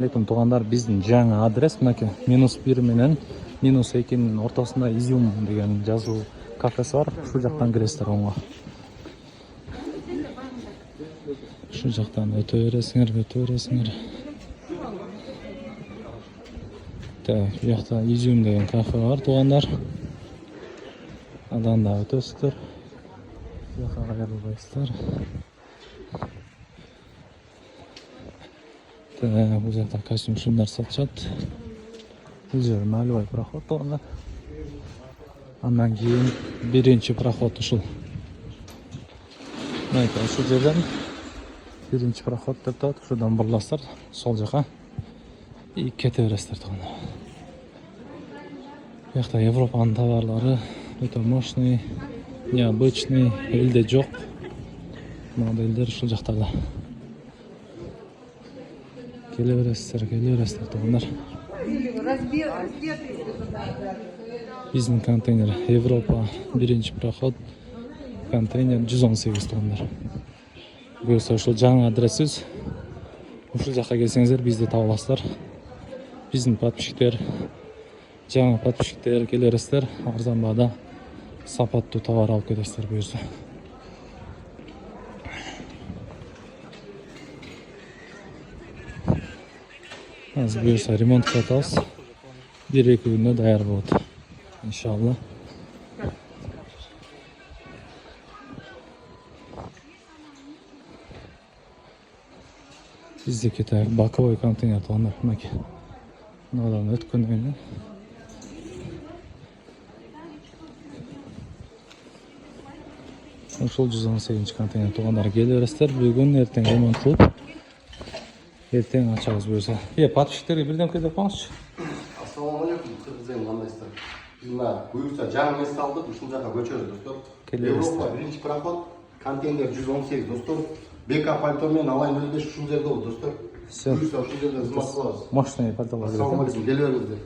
Lekin tug'anlar bizning жаңы адрес мынакей -1 менен -2-nin ортосунда Изюм деген жазуу кафеси бар. Ушул жактан киресиздер оңго. Ушул жактан өтө бересиңер. Так, бу жакта Изюм деген кафе бар туугандар. Андан да өтөсүздөр. Бу жака кайрылбайсыздар. Бул жакта костюм шумдар сатышат. Бул жер Малыбай проход туугандар. Андан кийин биринчи проход ушул. Мынакей ушул жерден биринчи проход деп турат. Ушудан буруласыздар сол жака и кете бересиздер туугандар. Бу жакта Европанын товарлары өтө мощный, необычный, элде жок модельдер ушул жактарда. Келе бересиздер туугандар. Биздин контейнер Европа биринчи проход, контейнер 118 туугандар. Буюрса ушул жаңы адресибиз. Ушул жака келсеңиздер бизди таба аласыздар. Биздин подписчиктер, жаңы подписчиктер келе бересиздер. Арзан баада сапаттуу товар алып кетесиздер буюрса. Азыр буюрса ремонт кылып атабыз. 1-2 күндө даяр болот. Иншалла. Биздики так боковой контейнер туугандар. Мынакей. Мынадан өткөндөн кийин ушул 118 контейнер туугандар келе бересиздер. Бүгүн эртең ремонт кылып эртең ачабыз буюрса. Подписчиктерге бирдемке деп коңузчу. Ассаламу алейкум, кыргыздар кандайсыздар? Биз мына буюрса жаңы месте алдык, ушул жака көчөбүз достор. Европа биринчи проход, контейнер 118 достор. БК пальто менен алайын 05 ушул жерде болот достор. Буюрса ушул жерден кызмат кылабыз. Мощный пальтолор. Ассаламу алейкум, келе бериңиздер.